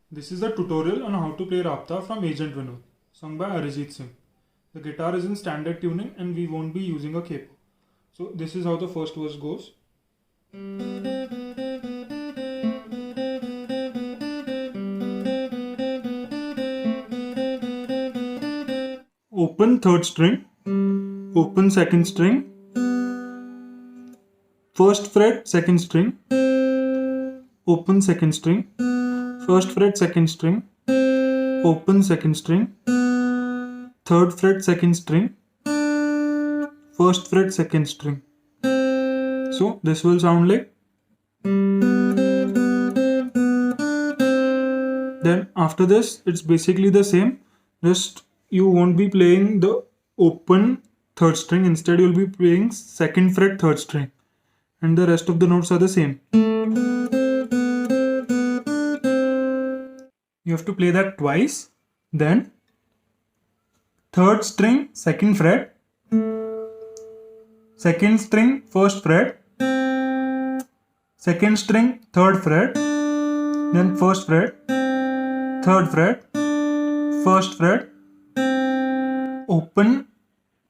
This is a tutorial on how to play Rapta from Agent Vinod, sung by Arijit Singh. The guitar is in standard tuning and we won't be using a capo. So this is how the first verse goes. Open third string, open second string, first fret second string, open second string, first fret second string, open second string, third fret second string, first fret second string. So this will sound like. Then after this it's basically the same, just you won't be playing the open third string, instead you'll be playing second fret third string, and the rest of the notes are the same. You have to play that twice. Then third string second fret, second string first fret, second string third fret, then first fret, third fret, first fret, open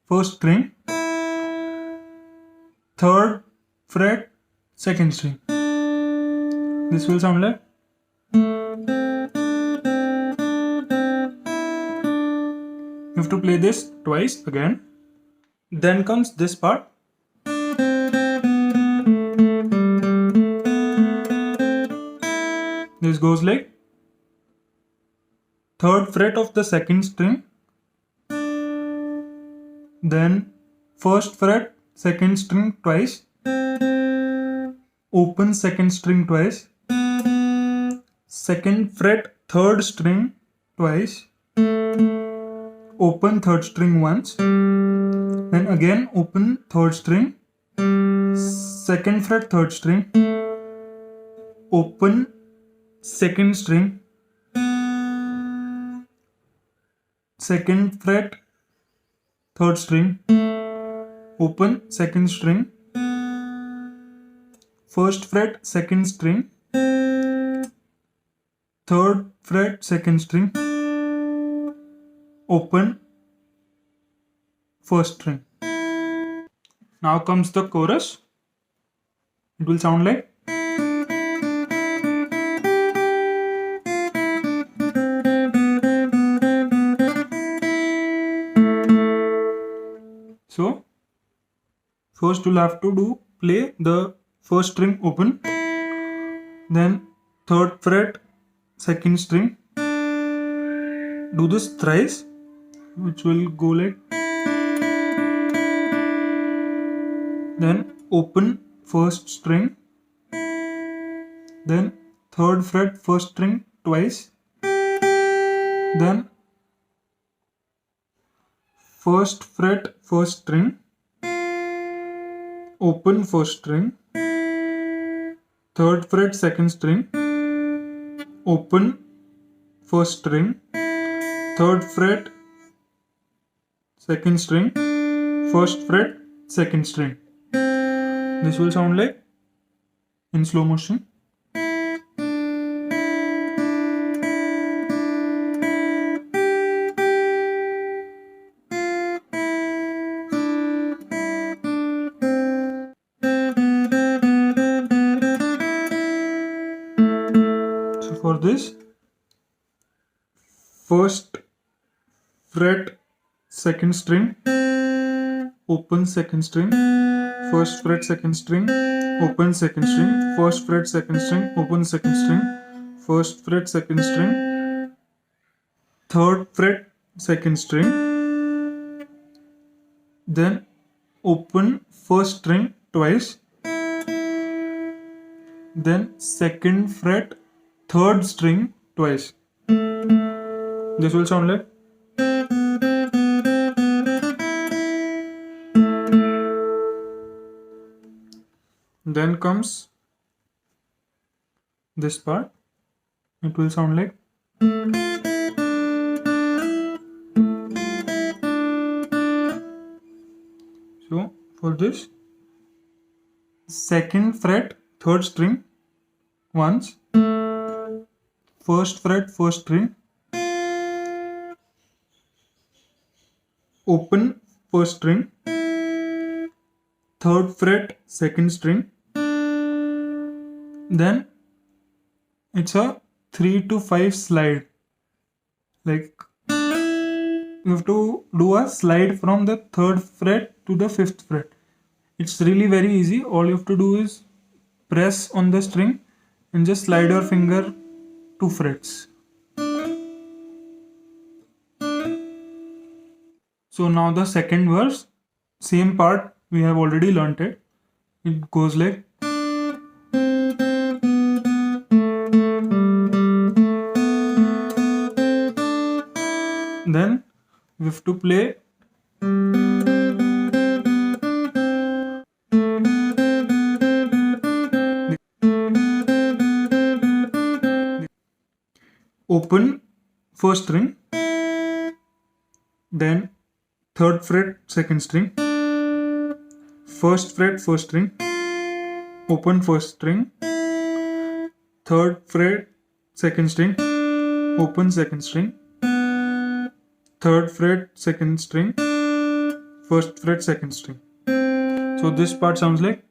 first string, third fret second string. This will sound like. You have to play this twice again. Then comes this part. This goes like third fret of the second string, then first fret second string twice, open second string twice, second fret third string twice, open third string once, then again open third string, second fret third string, open second string, second fret third string, open second string, first fret second string, third fret second string, open first string. Now comes the chorus. It will sound like. So first you'll have to play the first string open, then third fret second string. Do this thrice, which will go like. Then open first string, then third fret first string twice, then first fret first string, open first string, third fret second string, open first string, third fret second string, first fret second string. This will sound like in slow motion. So for this, first fret second string, open second string, first fret second string, open second string, first fret second string, open second string, first fret second string, third fret second string, then open first string twice, then second fret third string twice. This will sound like. Then comes this part. It will sound like. So for this, second fret third string once, first fret first string, open first string, third fret second string, then it's a 3 to 5 slide. Like you have to do a slide from the third fret to the fifth fret. It's really very easy. All you have to do is press on the string and just slide your finger 2 frets. So now the second verse, same part, we have already learnt it. It goes like then we have to play open first string, then third fret second string, first fret first string, open first string, third fret second string, open second string, third fret second string, first fret second string. So this part sounds like,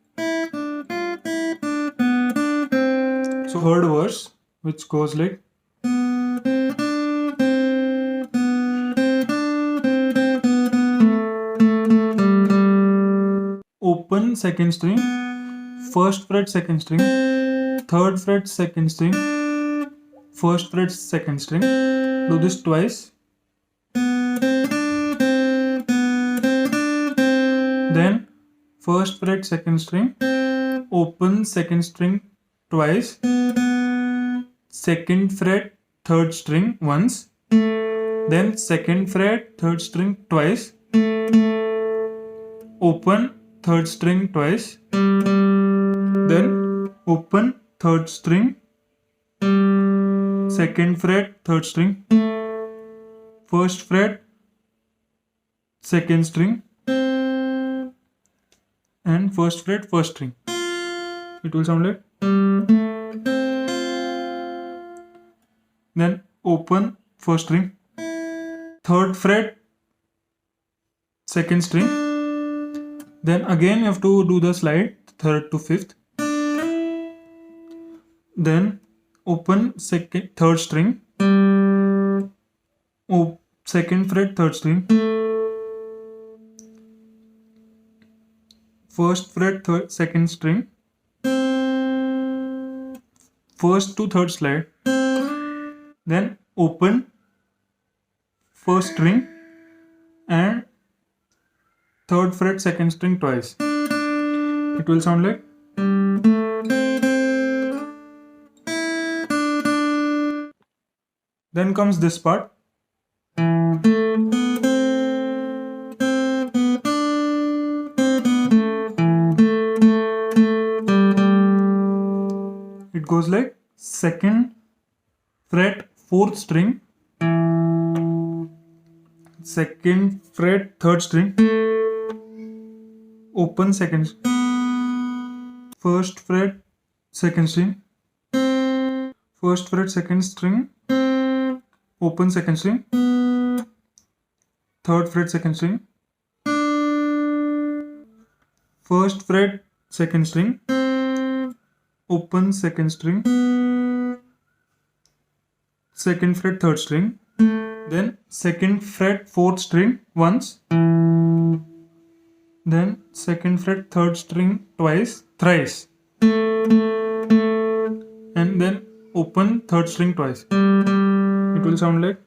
so third verse, which goes like open second string, first fret second string, third fret second string, first fret second string. Do this twice. Then first fret second string, open second string twice, second fret third string once, then second fret third string twice, open third string twice, then open third string, second fret third string, first fret second string, and first fret first string. It will sound like, then open first string, third fret second string, then again you have to do the slide third to fifth, then open second third string, second fret third string, first fret third second string, first to third slide, then open first string and third fret second string twice. It will sound like, then comes this part. It goes like second fret fourth string, second fret third string, open second, first fret second string, first fret second string, open second string, third fret second string, first fret second string, open second string, second fret third string, then second fret fourth string once, then second fret third string twice, thrice, and then open third string twice. It will sound like,